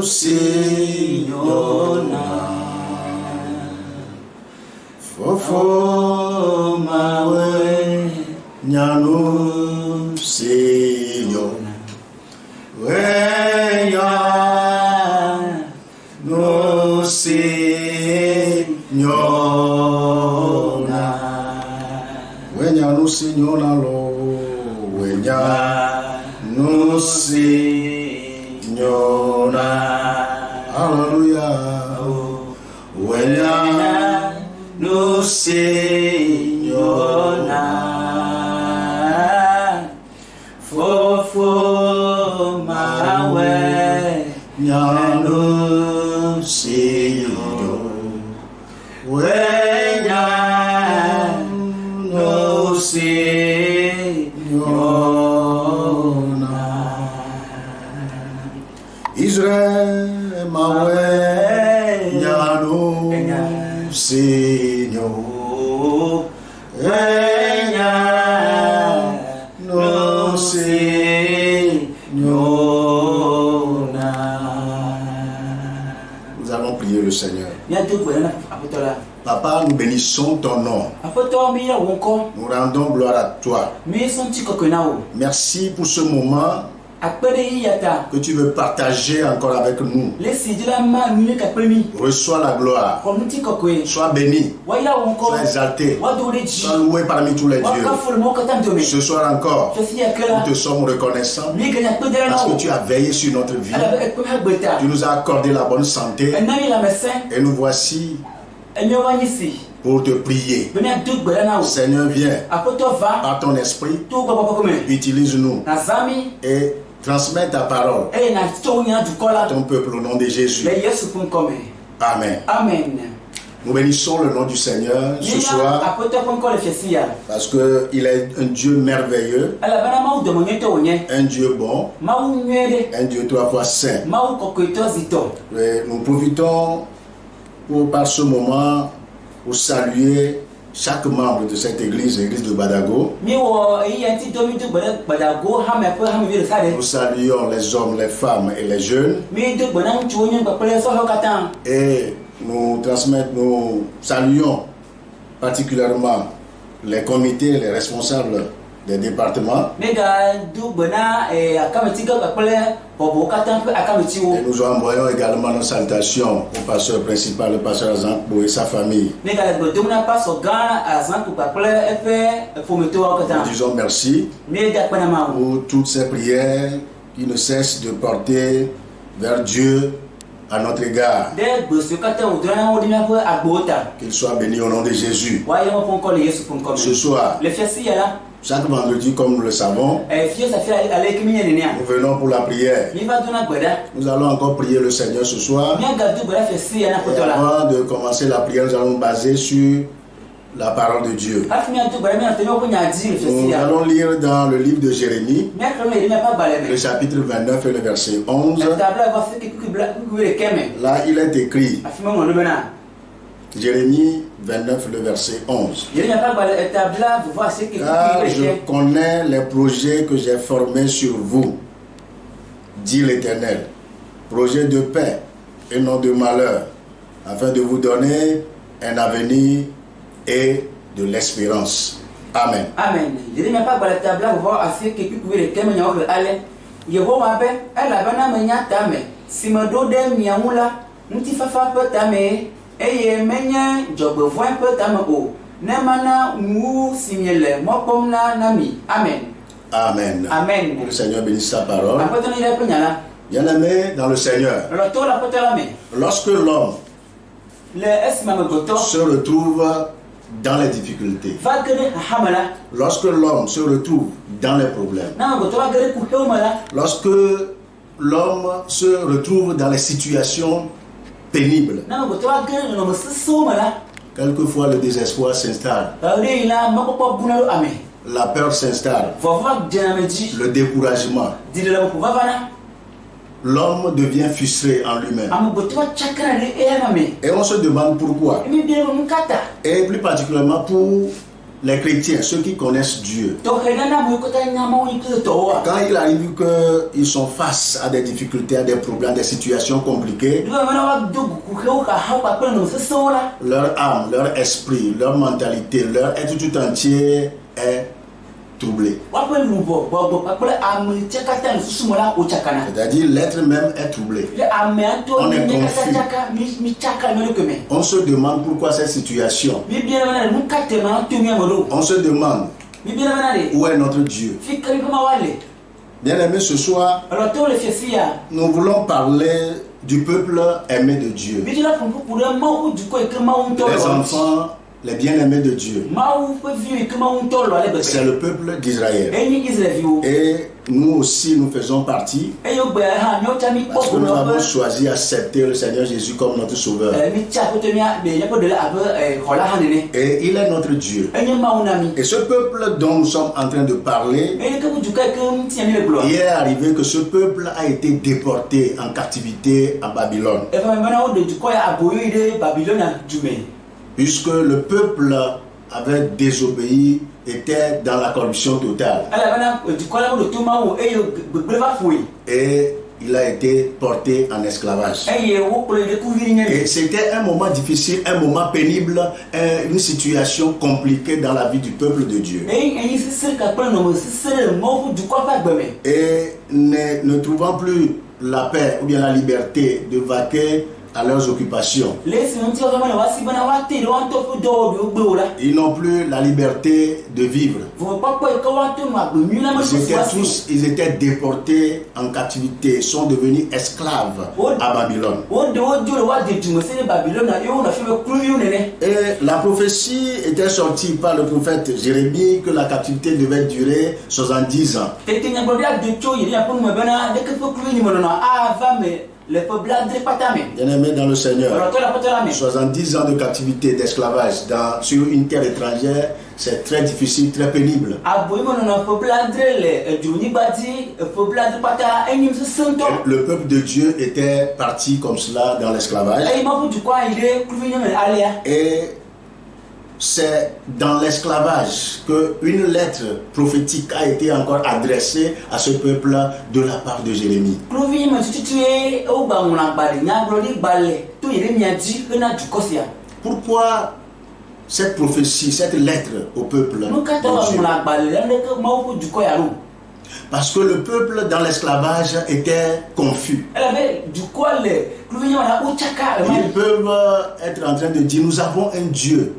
signona fofo mawe nyanu signona wenya no signona wenya no signona lo wenya no signona hallelujah wenya no signona fofo mawe nyano signona wenya no signona Israël mawe nyano signona no signona. Nous allons prier le Seigneur. Papa, nous bénissons ton nom. Nous rendons gloire à toi. Merci pour ce moment que tu veux partager encore avec nous. Reçois la gloire. Sois béni. Sois exalté. Sois loué parmi tous les dieux. Ce soir encore, nous te sommes reconnaissants parce que tu as veillé sur notre vie. Tu nous as accordé la bonne santé. Et nous voici pour te prier. Seigneur, viens par ton esprit. Utilise-nous et transmets ta parole à ton peuple au nom de Jésus. Amen. Nous bénissons le nom du Seigneur ce soir parce qu'il est un Dieu merveilleux, un Dieu bon, un Dieu trois fois saint. Et nous profitons par ce moment pour saluer chaque membre de cette église, l'église de Badago. Nous saluons les hommes, les femmes et les jeunes. Et nous saluons particulièrement les comités, les responsables des départements. Et nous envoyons également nos salutations au pasteur principal, le pasteur Azanko et sa famille. Nous disons merci pour toutes ces prières qui ne cessent de porter vers Dieu à notre égard. Qu'il soit béni au nom de Jésus. Ce soir, chaque vendredi, comme nous le savons, nous venons pour la prière. Nous allons encore prier le Seigneur ce soir. Et avant de commencer la prière, nous allons baser sur la parole de Dieu. Nous allons lire dans le livre de Jérémie, le chapitre 29 et le verset 11. Là, il est écrit, Jérémie 29, le verset 11. Car je connais les projets que j'ai formés sur vous, dit l'Éternel, projets de paix et non de malheur, afin de vous donner un avenir et de l'espérance. Amen. Amen. Amen. Amen. Que le Seigneur bénisse sa parole. Bien-aimé dans le Seigneur, lorsque l'homme se retrouve dans les difficultés, lorsque l'homme se retrouve dans les problèmes, lorsque l'homme se retrouve dans les situations pénibles, quelquefois le désespoir s'installe, la peur s'installe, le découragement, l'homme devient frustré en lui-même. Et on se demande pourquoi. Et plus particulièrement pour les chrétiens, ceux qui connaissent Dieu, quand il arrive qu'ils sont face à des difficultés, à des problèmes, des situations compliquées, leur âme, leur esprit, leur mentalité, leur être tout entier est troublé. C'est-à-dire l'être même est troublé. On est confus. On se demande pourquoi cette situation. On se demande où est notre Dieu. Bien aimé, ce soir, nous voulons parler du peuple aimé de Dieu. Les enfants, les bien-aimés de Dieu. C'est le peuple d'Israël. Et nous aussi, nous faisons partie. Parce que nous avons choisi d'accepter le Seigneur Jésus comme notre Sauveur. Et il est notre Dieu. Et ce peuple dont nous sommes en train de parler, il est arrivé que ce peuple a été déporté en captivité à Babylone. Puisque le peuple avait désobéi, était dans la corruption totale. Et il a été porté en esclavage. Et c'était un moment difficile, un moment pénible, une situation compliquée dans la vie du peuple de Dieu. Et ne trouvant plus la paix ou bien la liberté de vaquer à leurs occupations. Ils n'ont plus la liberté de vivre. Ils étaient déportés en captivité, sont devenus esclaves à Babylone. Et la prophétie était sortie par le prophète Jérémie que la captivité devait durer 70 ans. Bien-aimé dans le Seigneur, 70 ans de captivité, d'esclavage sur une terre étrangère, c'est très difficile, très pénible. Le peuple de Dieu était parti comme cela dans l'esclavage. Et c'est dans l'esclavage qu'une lettre prophétique a été encore adressée à ce peuple de la part de Jérémie. Pourquoi cette prophétie, cette lettre au peuple de Dieu? Parce que le peuple dans l'esclavage était confus. Ils peuvent être en train de dire, nous avons un Dieu.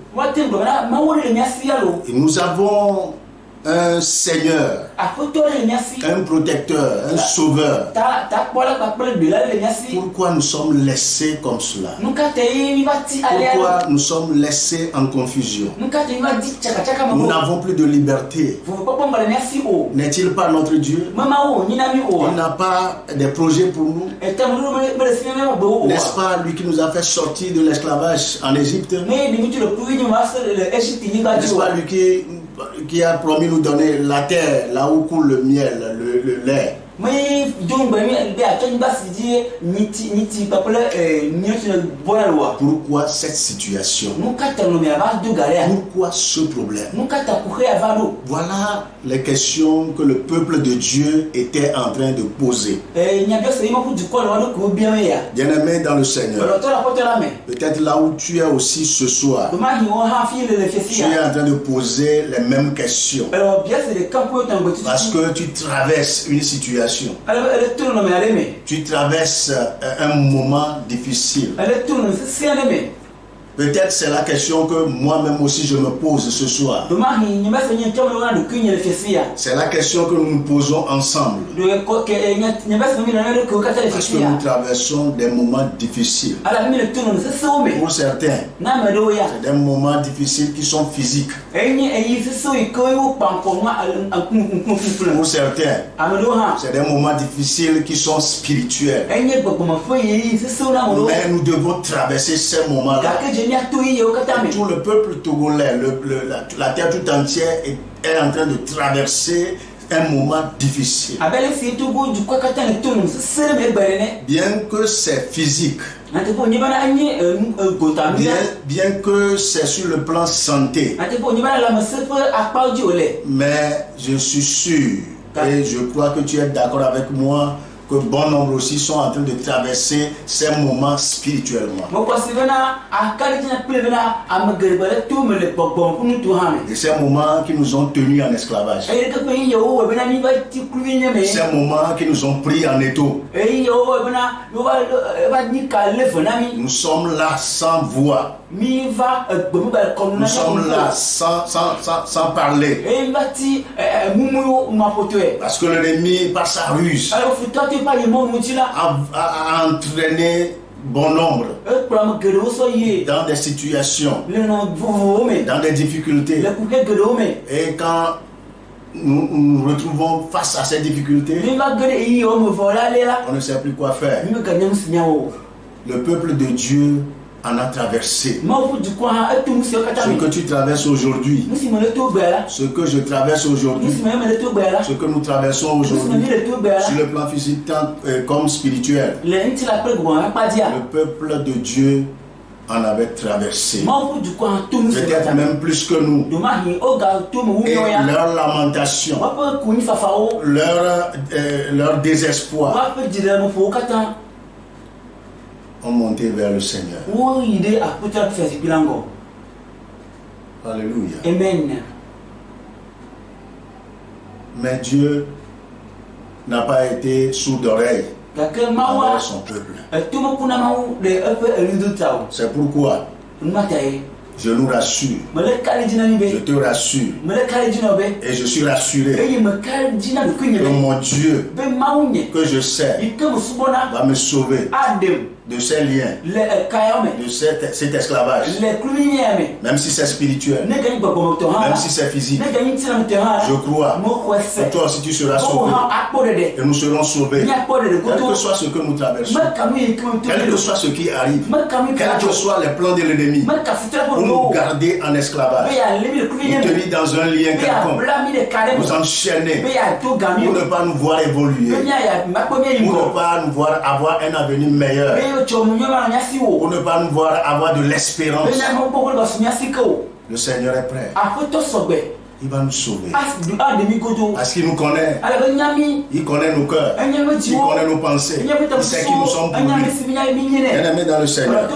Et nous avons un Seigneur, un protecteur, un sauveur. Pourquoi nous sommes laissés comme cela? Pourquoi nous sommes laissés en confusion? Nous n'avons plus de liberté. N'est-il pas notre Dieu? Il n'a pas des projets pour nous. N'est-ce pas lui qui nous a fait sortir de l'esclavage en Égypte? N'est-ce pas lui qui a promis nous donner la terre, là où coule le miel, le lait? Pourquoi cette situation? Pourquoi ce problème? Voilà les questions que le peuple de Dieu était en train de poser. Bien-aimé dans le Seigneur, peut-être là où tu es aussi ce soir, tu es en train de poser les mêmes questions. Parce que tu traverses une situation. Tu traverses un moment difficile. Peut-être c'est la question que moi-même aussi je me pose ce soir. C'est la question que nous nous posons ensemble. Parce que nous traversons des moments difficiles. Pour certains, c'est des moments difficiles qui sont physiques. Pour certains, c'est des moments difficiles qui sont spirituels. Mais nous devons traverser ces moments-là. Tout le peuple togolais, la terre tout entière est en train de traverser un moment difficile. Bien que c'est physique, bien que c'est sur le plan santé, mais je suis sûr et je crois que tu es d'accord avec moi que bon nombre aussi sont en train de traverser ces moments spirituellement. Et ces moments qui nous ont tenus en esclavage. Ces moments qui nous ont pris en étau. Nous sommes là sans voix. Nous sommes là sans parler. Parce que l'ennemi, par sa ruse, a entraîné bon nombre dans des situations, dans des difficultés. Et quand nous nous retrouvons face à ces difficultés, on ne sait plus quoi faire. Le peuple de Dieu en a traversé. Ce que tu traverses aujourd'hui, ce que je traverse aujourd'hui, ce que nous traversons aujourd'hui, sur le plan physique comme spirituel, le peuple de Dieu en avait traversé. Peut-être même plus que nous. Et leur lamentation, leur désespoir ont monté vers le Seigneur. Alléluia. Amen. Mais Dieu n'a pas été sourd d'oreille envers son peuple. C'est pourquoi je nous rassure, je te rassure, et je suis rassuré que mon Dieu, que je sais, va me sauver de ces liens, de cet esclavage, même si c'est spirituel, même si c'est physique. Je crois que toi aussi tu seras sauvé et nous serons sauvés, quel que soit ce que nous traversons, quel que soit ce qui arrive, quels que soient les plans de l'ennemi pour nous garder en esclavage, nous tenir dans un lien quelconque, nous enchaîner pour ne pas nous voir évoluer, pour ne pas nous voir avoir un avenir meilleur, pour ne pas nous voir avoir de l'espérance. Le Seigneur est prêt. Il va nous sauver. Parce qu'il nous connaît. Il connaît nos cœurs. Il connaît nos pensées. Il sait qui nous sommes pour lui. Bien-aimé dans le Seigneur,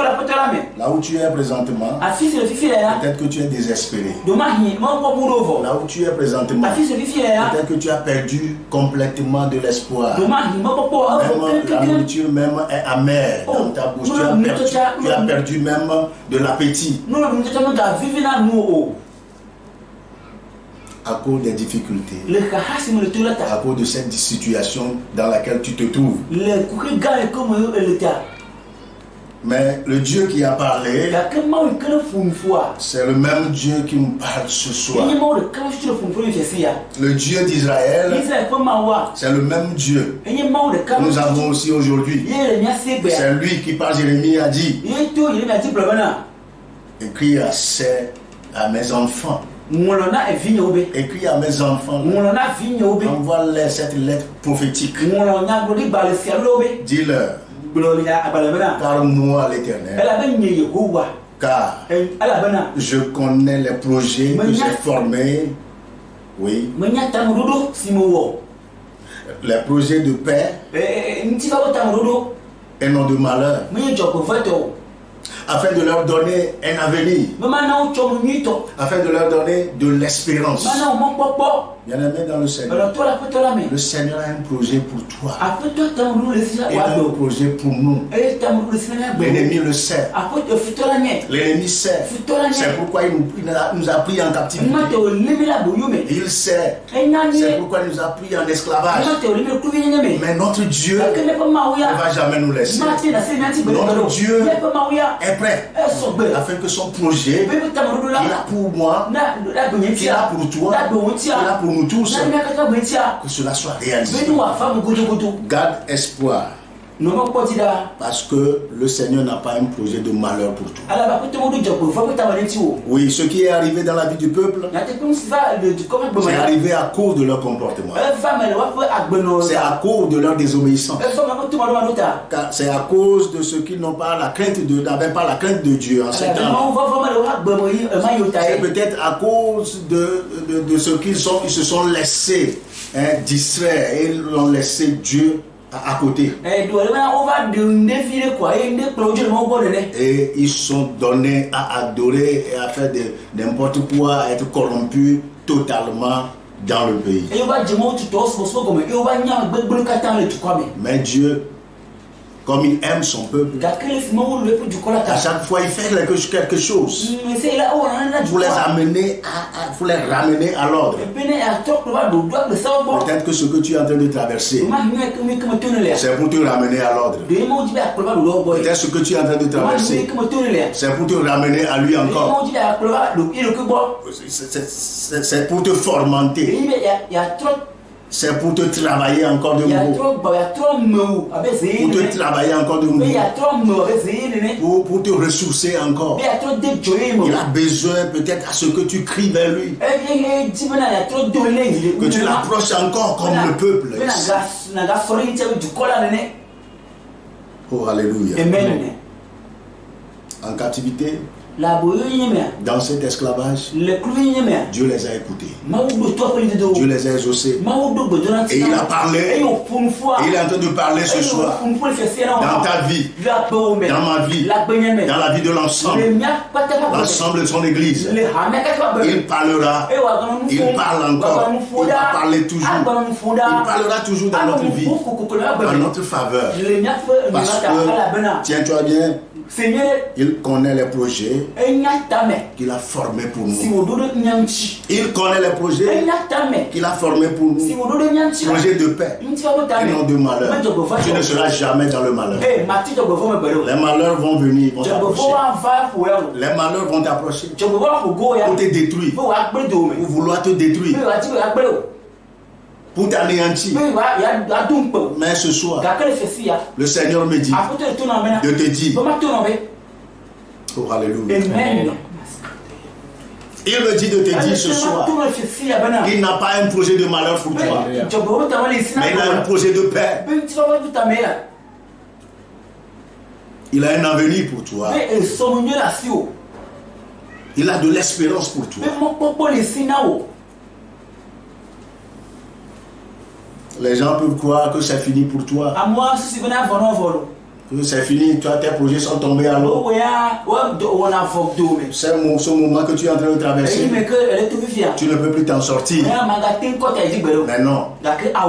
là où tu es présentement, peut-être que tu es désespéré. Là où tu es présentement, peut-être que tu as perdu complètement de l'espoir. La nourriture même est amère dans ta bouche. Tu as perdu même de l'appétit. À cause des difficultés, à cause de cette situation dans laquelle tu te trouves. Mais le Dieu qui a parlé, c'est le même Dieu qui nous parle ce soir. Le Dieu d'Israël, c'est le même Dieu que nous avons aussi aujourd'hui. C'est lui qui par Jérémie a dit, écris à mes enfants. Écris à mes enfants, envoie-leur cette lettre prophétique. Dis-leur, par moi l'Éternel, car je connais les projets que j'ai formés, oui, les projets de paix et non de malheur, afin de leur donner un avenir, afin de leur donner de l'espérance. Bien-aimé dans le Seigneur, le Seigneur a un projet pour toi et un projet pour nous. L'ennemi le sait. L'ennemi sait. C'est pourquoi il nous a pris en captivité. Il sait. C'est pourquoi il nous a pris en esclavage. Mais notre Dieu ne va jamais nous laisser. Notre Dieu est prêt afin que son projet qu'il a pour moi, qu'il a pour toi, qu'il a pour nous tous, que cela soit réalisé. Garde espoir Parce que le Seigneur n'a pas un projet de malheur pour toi. Oui, ce qui est arrivé dans la vie du peuple, c'est arrivé à cause de leur comportement. C'est à cause de leur désobéissance. C'est à cause de ceux qui n'ont pas la crainte n'avaient pas la crainte de Dieu en ce temps. C'est peut-être à cause de ceux qui se sont laissés distraire et ils ont laissé Dieu à côté. Et ils sont donnés à adorer et à faire n'importe quoi, à être corrompus totalement dans le pays. Mais Dieu, comme il aime son peuple, à chaque fois il fait quelque chose pour les ramener à l'ordre. Peut-être que ce que tu es en train de traverser, c'est pour te ramener à l'ordre. Peut-être ce que tu es en train de traverser, c'est pour te ramener à lui encore. C'est pour te formenter. C'est pour te travailler encore de nouveau. Pour te travailler encore de nouveau. Pour te ressourcer encore. Il a besoin peut-être à ce que tu cries vers lui. Que tu l'approches encore comme le peuple. Oh, alléluia. Amen. En captivité, dans cet esclavage, Dieu les a écoutés. Dieu les a exaucés. Et il a parlé. Et il est en train de parler ce soir. Dans ta vie, dans ma vie, dans la vie de l'ensemble de son église. Il parlera. Il parle encore. Il va parler toujours. Il parlera toujours dans notre vie, en notre faveur. Parce que, tiens-toi bien, il connaît les projets qu'il a formés pour nous. Il connaît les projets qu'il a formés pour nous. Projets de paix et non de malheur. Tu ne seras jamais dans le malheur. Les malheurs vont venir, vont t'approcher. Les malheurs vont t'approcher pour te détruire, pour vouloir te détruire, pour t'anéantir. Mais ce soir, le Seigneur me dit de te dire, oh alléluia. Amen. Il me dit de te dire ce soir, il n'a pas un projet de malheur pour toi, mais il a un projet de paix. Il a un avenir pour toi. Il a de l'espérance pour toi. Les gens peuvent croire que c'est fini pour toi. Que c'est fini, toi, tes projets sont tombés à l'eau. C'est ce moment que tu es en train de traverser. Tu ne peux plus t'en sortir. Mais non,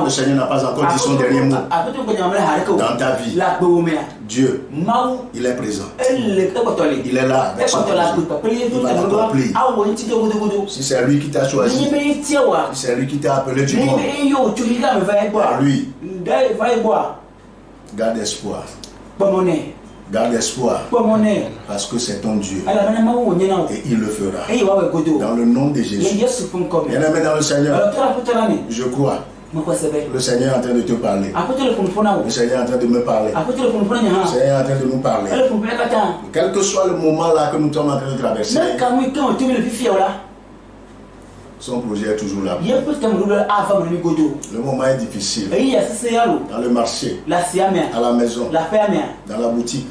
le Seigneur n'a pas encore dit son dernier mot. Dans ta vie, Dieu, il est présent. Il est là avec son projet. Il va l'accomplir. Si c'est lui qui t'a choisi, si c'est lui qui t'a appelé du monde, à lui, garde espoir. Garde espoir. Parce que c'est ton Dieu. Et il le fera. Dans le nom de Jésus. Bien-aimé dans le Seigneur, je crois. Le Seigneur est en train de te parler. Le Seigneur est en train de me parler. Le Seigneur est en train de nous parler. Quel que soit le moment là que nous sommes en train de traverser, son projet est toujours là. Le moment est difficile. Dans le marché, à la maison, dans la boutique,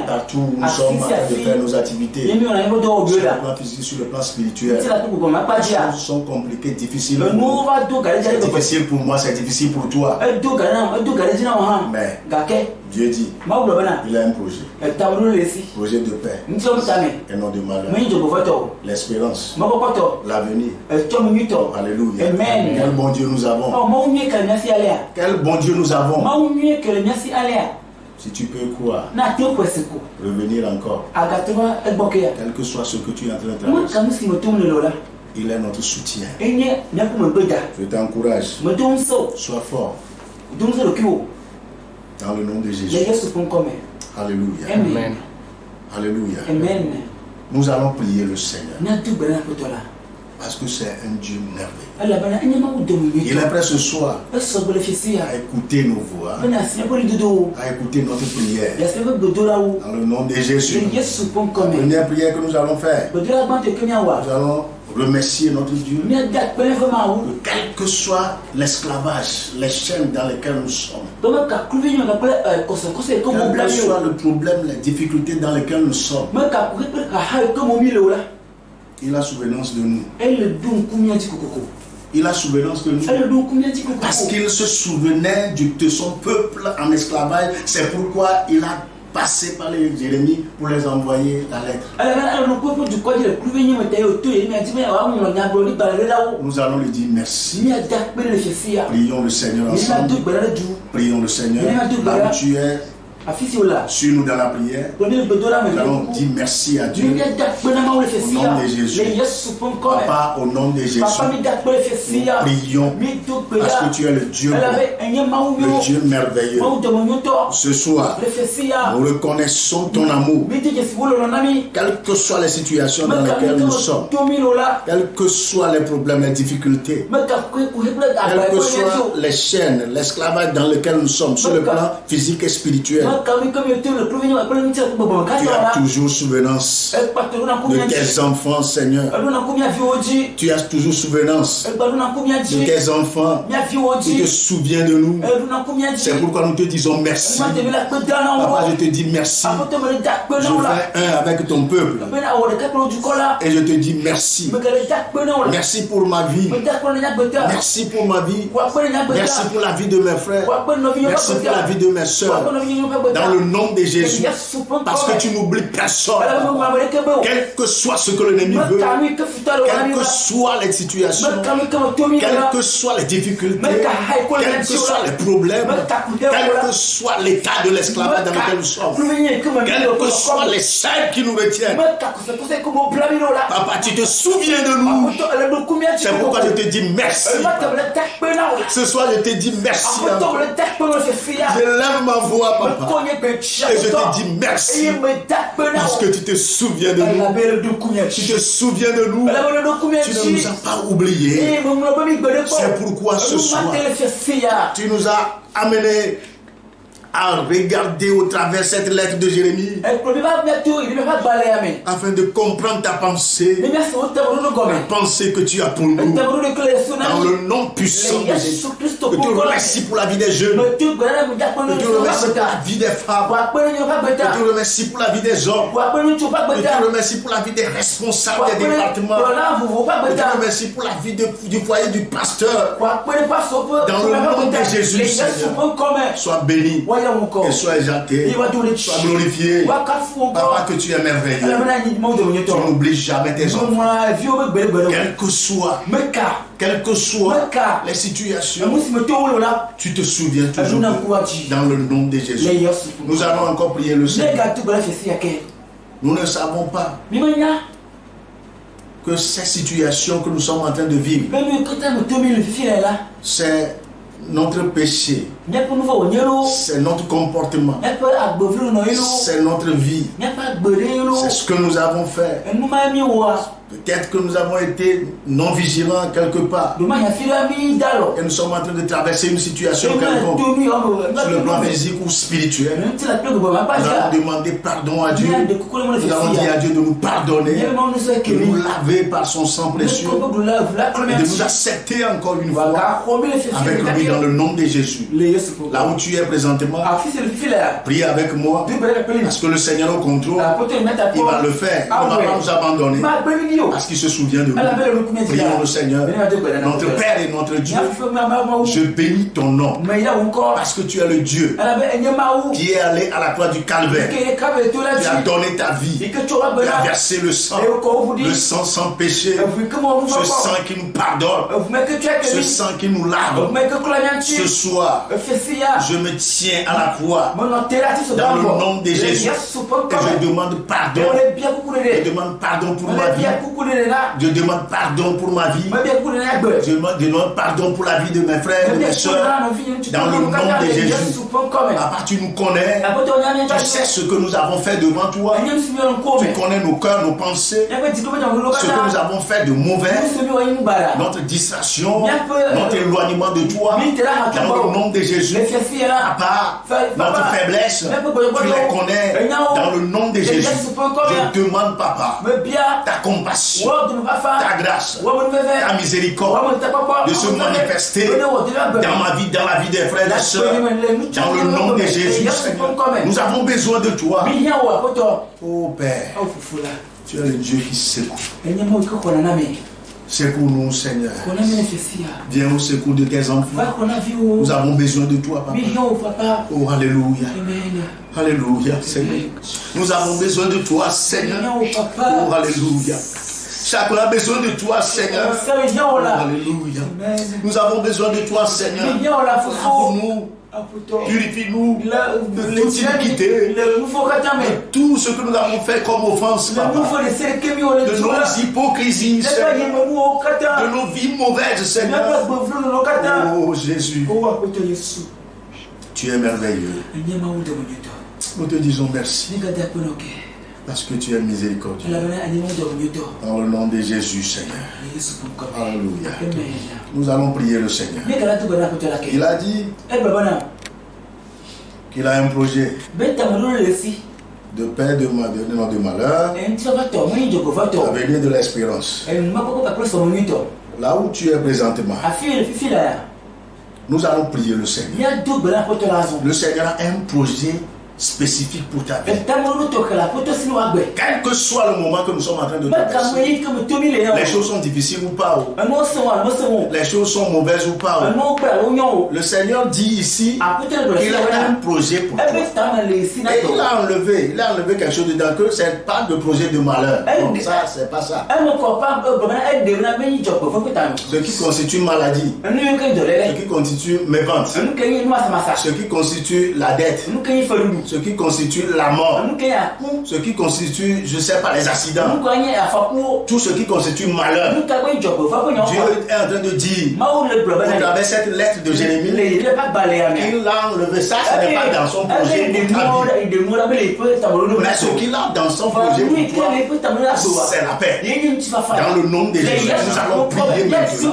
partout où nous sommes en train de faire nos activités, sur le plan physique, sur le plan spirituel. Les choses sont compliquées, difficiles. C'est difficile pour moi, c'est difficile pour toi. Mais Dieu dit, il a un projet. Projet de paix et non de malheur. L'espérance, l'avenir. Alléluia. Amen. Quel bon Dieu nous avons. Quel bon Dieu nous avons. Si tu peux croire, revenir encore. Quel que soit ce que tu es en train de traverser, il est notre soutien. Je t'encourage. Sois fort. Dans le nom de Jésus. Alléluia. Amen. Alléluia. Amen. Nous allons prier le Seigneur. Parce que c'est un Dieu merveilleux. Il est prêt ce soir à écouter nos voix, à écouter notre prière. Dans le nom de Jésus. La première prière que nous allons faire, nous allons remercier notre Dieu que quel que soit l'esclavage, les chaînes dans lesquelles nous sommes, quel que soit le problème, les difficultés dans lesquelles nous sommes, il a souvenance de nous. Il a souvenance de nous. Parce qu'il se souvenait de son peuple en esclavage. C'est pourquoi il a passé par les Jérémie pour les envoyer la lettre. Nous allons lui dire merci. Prions le Seigneur ensemble. Prions le Seigneur. Là où tu es, suis-nous dans la prière. Nous allons dire merci à Dieu. Au nom de Jésus. Papa, au nom de Jésus. Nous prions parce que tu es le Dieu bon, le Dieu merveilleux. Ce soir, nous reconnaissons ton amour. Quelles que soient les situations dans lesquelles nous sommes, quels que soient les problèmes, les difficultés, quelles que soient les chaînes, l'esclavage dans lequel nous sommes, sur le plan physique et spirituel, tu as toujours souvenance de tes enfants, Seigneur. Tu as toujours souvenance de tes enfants. Tu te souviens de nous. C'est pourquoi nous te disons merci. Papa, je te dis merci. Je fais un avec ton peuple. Et je te dis merci. Merci pour ma vie. Merci pour ma vie. Merci pour la vie de mes frères. Merci pour la vie de mes soeurs. Dans le nom de Jésus. Parce que tu n'oublies personne. Quel que soit ce que l'ennemi veut, quelles que soient les situations, quelles que soient les difficultés, quels que soient les problèmes, quel que soit l'état de l'esclavage dans lequel nous sommes, quelles que soient les chaînes qui nous retiennent, Papa, tu te souviens de nous. C'est pourquoi je te dis merci. Ce soir, je te dis merci. Je lève ma voix, Papa, et je te dis merci parce que tu te souviens de nous. Tu te souviens de nous. Tu ne nous as pas oubliés. C'est pourquoi ce soir, tu nous as amenés à regarder au travers cette lettre de Jérémie afin de comprendre ta pensée, la pensée que tu as pour nous, dans le nom puissant de Jésus. Que tu remercies pour la vie des jeunes, que tu remercies pour la vie des femmes, que tu remercies pour la vie des hommes, que tu remercies pour la vie des responsables des départements, que tu remercies pour la vie du foyer du pasteur. Dans le nom de Jésus, Seigneur, sois béni et sois exalté, sois glorifié. Papa, que tu es merveilleux. Tu n'oublies jamais tes enfants. Quelles que soient les situations, tu te souviens toujours dans le nom de Jésus. Nous allons encore prier le Seigneur. Nous ne savons pas que ces situations que nous sommes en train de vivre, c'est notre péché, c'est notre comportement, c'est notre vie, c'est ce que nous avons fait. Peut-être que nous avons été non vigilants quelque part et nous sommes en train de traverser une situation quelconque sur le plan physique ou spirituel. Nous allons demander pardon à Dieu. Nous allons dire à Dieu de nous pardonner, de nous laver par son sang précieux et de nous accepter encore une fois avec lui dans le nom de Jésus. Là où tu es présentement, prie avec moi parce que le Seigneur au contrôle, il va le faire. Il ne va pas nous abandonner parce qu'il se souvient de nous. Prions le Seigneur, notre Père et notre Dieu. Je bénis ton nom parce que tu es le Dieu qui est allé à la croix du Calvaire. Tu as donné ta vie. Tu as versé le sang sans péché, ce sang qui nous pardonne, ce sang qui nous lave. Ce soir, je me tiens à la croix dans le nom de Jésus et je demande pardon. Je demande pardon pour ma vie. Je demande pardon pour ma vie. Je demande pardon pour la vie de mes frères et de mes soeurs. Dans le nom de Jésus. Papa, tu nous connais. Tu sais ce que nous avons fait devant toi. Tu connais nos cœurs, nos pensées. Ce que nous avons fait de mauvais. Notre distraction. Notre éloignement de toi. Dans le nom de Jésus. Papa, notre faiblesse. Tu les connais. Dans le nom de Jésus. Je demande, Papa, ta compassion, ta grâce, ta miséricorde de se manifester dans ma vie, dans la vie des frères et des sœurs. Dans le nom de Jésus, Seigneur. Nous avons besoin de toi. Oh Père, tu es le Dieu qui secoue. Secours-nous, Seigneur. Viens au secours de tes enfants. Nous avons besoin de toi, Papa. Oh, alléluia. Alléluia, Seigneur. Nous avons besoin de toi, Seigneur. Oh, alléluia. Chacun a besoin de toi, Seigneur. Oh, alléluia. Nous avons besoin de toi, Seigneur. Lave-nous. Purifie-nous de toute iniquité, de tout ce que nous avons fait comme offense, Papa, de nos hypocrisies, Seigneur, de nos vies mauvaises, Seigneur. Oh Jésus, tu es merveilleux. Nous te disons merci parce que tu es miséricordieux. Dans le nom de Jésus, Seigneur. Alléluia. Nous allons prier le Seigneur. Il a dit qu'il a un projet de paix, de malheur, d'avenir, de l'espérance. Là où tu es présentement, nous allons prier le Seigneur. Le Seigneur a un projet spécifique pour ta vie. Quel que soit le moment que nous sommes en train de traverser, les choses sont difficiles ou pas, les choses sont mauvaises ou pas, le Seigneur dit ici qu'il a un projet pour toi. Et il a enlevé quelque chose dedans, que ce n'est pas de projet de malheur. Non, ça, c'est pas ça. Ce qui constitue maladie, ce qui constitue mes ventes, ce qui constitue la dette, ce qui constitue la mort, ce qui constitue, je ne sais pas, les accidents, tout ce qui constitue malheur. Dieu est en train de dire, au travers cette lettre de Jérémie, qu'il a enlevé ça, ce n'est pas dans son projet pour ta vie. Mais ce qu'il a dans son projet pour toi, c'est la paix. Dans le nom de Jésus, nous allons prier maintenant.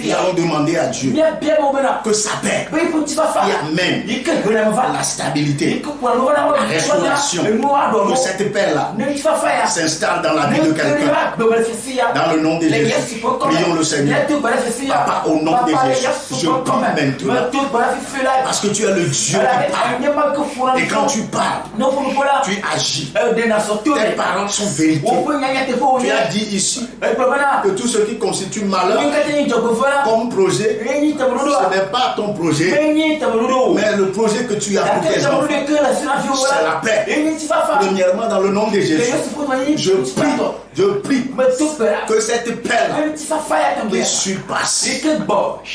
Nous allons demander à Dieu que sa paix y amène la stabilité, la restauration, que cette paix-là s'installe dans la vie de quelqu'un. Dans le nom de Jésus, prions le Seigneur. Papa, au nom de Jésus, je prie maintenant, parce que tu es le Dieu qui parle. Et quand tu parles, tu agis. Tes paroles sont vérité. Tu as dit ici que tout ce qui constitue malheur comme projet, ce n'est pas ton projet, mais le projet que tu as pour tes enfants, c'est la paix. Premièrement, dans le nom de Jésus, je prie que cette paix qui surpasse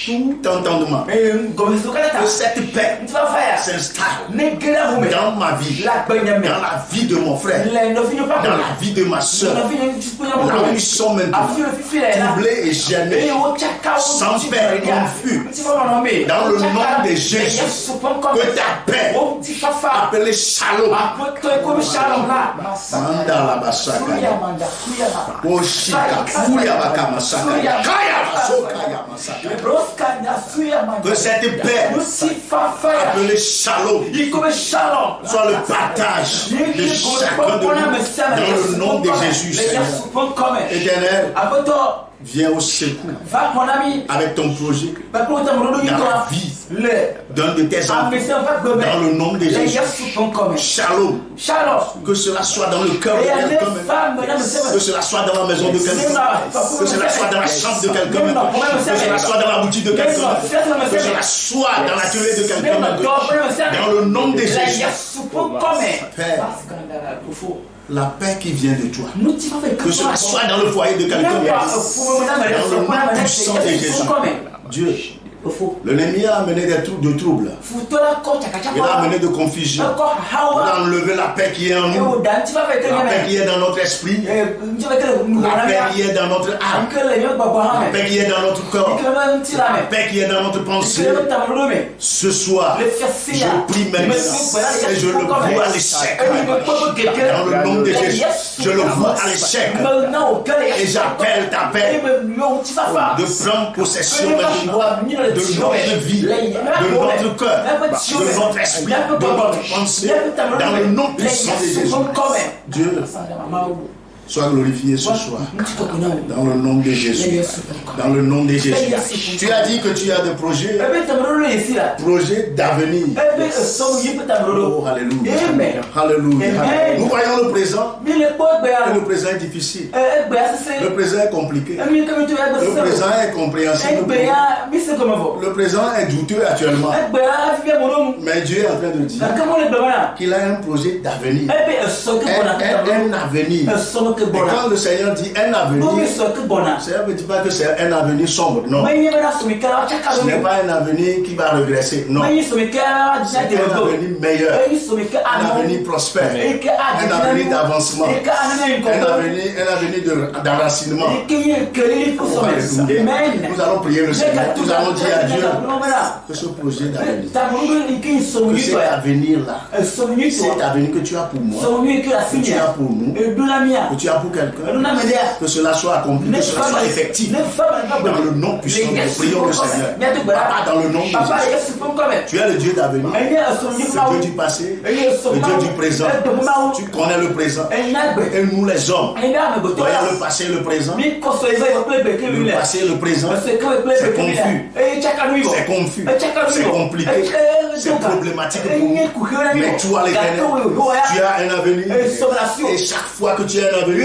tout entendement, que cette paix s'installe dans ma vie, dans la vie de mon frère, dans la vie de ma soeur, là où ils sont maintenant, troublés et gênés, sans paix, confus, dans le nom de Jésus, que ta paix, appelée Shalom, Manda la basaka, Oshika, Fuya Bakamasaka, Kaya Basokaya Masaka, que cette paix appelée Shalom soit le partage de chacun de nous dans le nom de Jésus, Seigneur. Éternel, viens au secours avec ton projet dans la vie d'un de tes enfants dans le nom de Jésus. Shalom. Que cela soit dans le cœur de quelqu'un, que cela soit dans la maison de quelqu'un, que cela soit dans la chambre de quelqu'un, que cela soit dans la boutique de quelqu'un, que cela soit dans l'atelier de quelqu'un, dans le nom de Jésus. Père, la paix qui vient de toi, que cela soit dans le foyer de quelqu'un, dans le nom puissant de Jésus. Dieu, L'ennemi a amené de troubles. Il a amené de confusion. Il a enlevé la paix qui est en nous. La paix qui est dans notre esprit. La paix qui est dans notre âme. La paix qui est dans notre corps. La paix qui est dans notre pensée. Ce soir, je prie maintenant et je le vois à l'échec. Dans le nom de Jésus, je le vois à l'échec. Et j'appelle ta paix de prendre possession de notre vie, de notre cœur, de notre esprit, de notre pensée, dans le nom puissant de Jésus. Dieu, sois glorifié ce soir. Dans le nom de Jésus. Dans le nom de Jésus. Tu as dit que tu as des projets. Projets d'avenir. Oh, alléluia. Alléluia. Nous voyons le présent. Et le présent est difficile. Le présent est compliqué. Le présent est compréhensible. Le présent est douteux actuellement. Mais Dieu est en train de dire qu'il a un projet d'avenir. Un avenir. Et quand le Seigneur dit un avenir, ça ne veut pas que c'est un avenir sombre, non. Ce n'est pas un avenir qui va regresser, non. C'est un avenir meilleur, un avenir prospère, un avenir d'avancement, un avenir d'enracinement. Nous allons prier le Seigneur, nous allons dire à Dieu que ce projet d'avenir, que cet avenir-là, cet avenir que tu as pour moi, que tu as pour nous, que tu as pour quelqu'un, que cela soit accompli, que cela soit effectif. Dans le nom puissant, nous prions le Seigneur. Papa, dans le nom de Jésus. Tu es le Dieu d'avenir, le Dieu du passé, le Dieu du présent. Tu connais le présent. Et nous les hommes, voyons le passé et le présent. Le passé et le présent, c'est confus. C'est confus. C'est compliqué. C'est problématique pour nous. Mais toi, l'Éternel, tu as un avenir. Et chaque fois que tu as un avenir,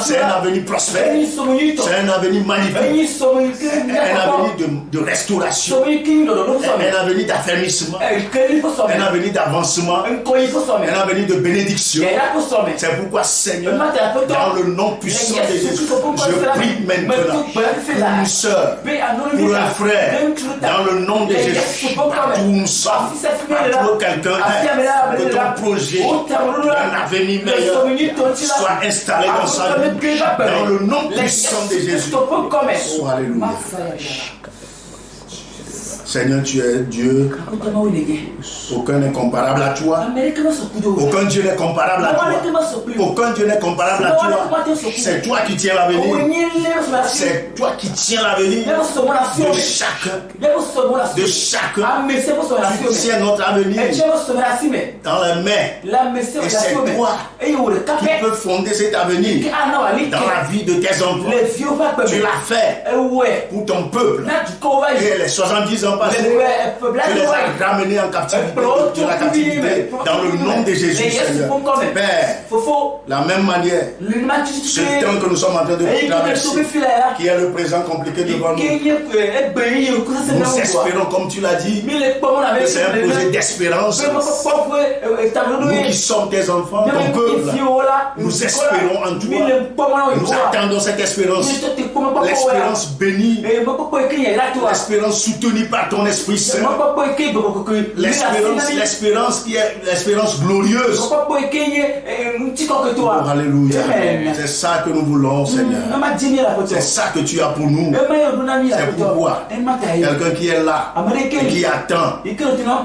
c'est un avenir prospère, c'est un avenir magnifique, un avenir de restauration, un avenir d'affermissement, un avenir d'avancement, un avenir de bénédiction. C'est pourquoi, Seigneur, dans le nom puissant de Jésus, je prie maintenant pour une soeur, pour un frère, dans le nom de Jésus, partout où nous sommes, partout où quelqu'un est, que ton projet d'un avenir meilleur soit installé dans sa vie, dans le nom puissant de Jésus. Oh, alléluia. Seigneur, tu es Dieu. Aucun n'est comparable à toi. Aucun Dieu n'est comparable à toi. Aucun Dieu n'est comparable à toi. C'est toi qui tiens l'avenir. C'est toi qui tiens l'avenir de chacun. De chacun. Tu tiens notre avenir dans les mains. Et c'est toi qui peux fonder cet avenir dans la vie de tes enfants. Tu l'as fait pour ton peuple. Et les 70 ans passés, tu les as ramenés en captivité, de la captivité, dans le nom de Jésus, Seigneur. Père, la même manière, ce temps que nous sommes en train de traverser, qui est le présent compliqué devant nous, nous espérons, comme tu l'as dit, que c'est un projet d'espérance. Nous qui sommes tes enfants, ton peuple, nous espérons en toi. Nous attendons cette espérance. L'espérance bénie, l'espérance soutenue par ton Esprit Saint, l'espérance qui est l'espérance glorieuse. Oh, alléluia. C'est ça que nous voulons, Seigneur. C'est ça que tu as pour nous. C'est pourquoi quelqu'un qui est là et qui attend,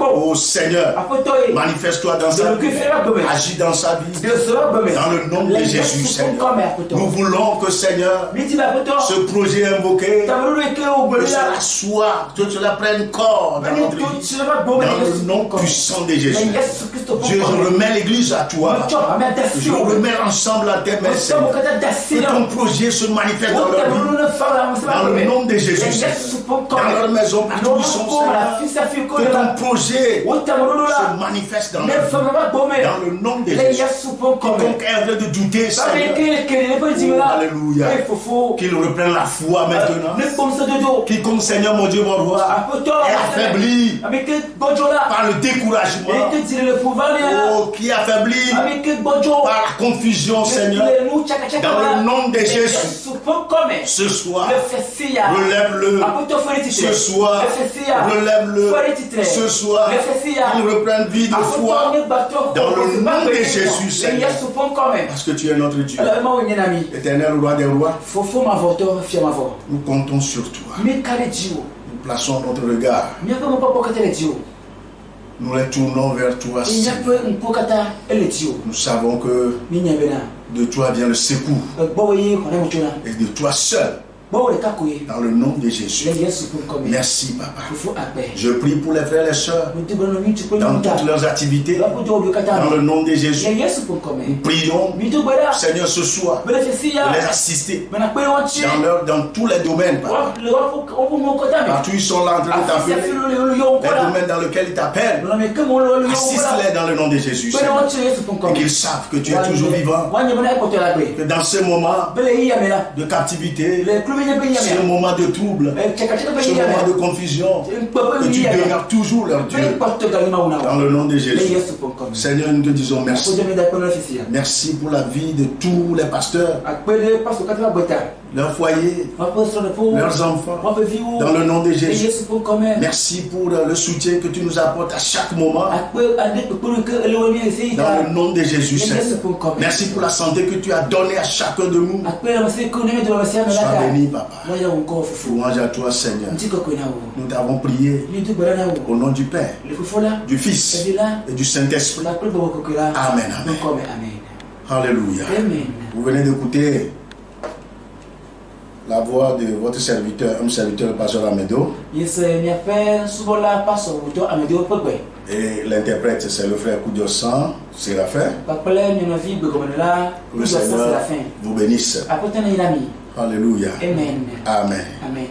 oh Seigneur, manifeste-toi dans sa vie, agis dans sa vie, dans le nom de Jésus, Seigneur. Nous voulons que, Seigneur, ce projet invoqué, que cela soit, que cela prenne corps dans notre vie, dans le nom puissant de Jésus. Dieu, je remets l'église à toi. Je remets ensemble à tes mains, Seigneur. Que ton projet se manifeste dans leur vie, dans le nom de Jésus, dans leur maison, partout où ils sont, Seigneur. Que ton projet se manifeste dans leur vie, dans le nom de Jésus. Quiconque est en train de douter, Seigneur, oh, alléluia, qu'il reprenne la foi maintenant. Quiconque, Seigneur, mon Dieu, mon roi, est affaibli par le découragement, oh, qui qui est affaibli par la confusion, Seigneur, dans le nom de Jésus, ce soir, relève-le. Ce soir, relève-le. Ce soir, il reprend vie de foi dans le nom de Jésus, Seigneur. Parce que tu es notre Dieu, éternel roi des rois. Nous comptons sur toi. Nous plaçons notre regard. Nous les tournons vers toi, Seigneur. Nous savons que de toi vient le secours. Et de toi seul. Dans le nom de Jésus. Merci, Papa. Je prie pour les frères et les sœurs dans toutes leurs activités. Dans le nom de Jésus. Nous prions, Seigneur, ce soir, de les assister dans tous les domaines, Papa. Partout ils sont là en train de t'appeler, les domaines dans lesquels ils t'appellent, assiste-les dans le nom de Jésus, Seigneur. Et qu'ils savent que tu es toujours vivant. Que dans ce moment de captivité, ce moment de trouble, ce moment de confusion, que tu demeures toujours leur Dieu. Dans le nom de Jésus. Seigneur, nous te disons merci. Merci pour la vie de tous les pasteurs, leurs foyers, leurs enfants. Dans le nom de Jésus. Merci pour le soutien que tu nous apportes à chaque moment. Dans le nom de Jésus, Seigneur. Merci pour la santé que tu as donnée à chacun de nous. Sois béni, Papa. Louange à toi, Seigneur. Nous t'avons prié au nom du Père, du Fils et du Saint-Esprit. Amen. Amen. Alléluia. Vous venez d'écouter la voix de votre serviteur, un serviteur, le pasteur Amedo. Et l'interprète, c'est le frère Koudiosan Séraphin. Que le Seigneur vous bénisse. Alléluia. Amen. Amen.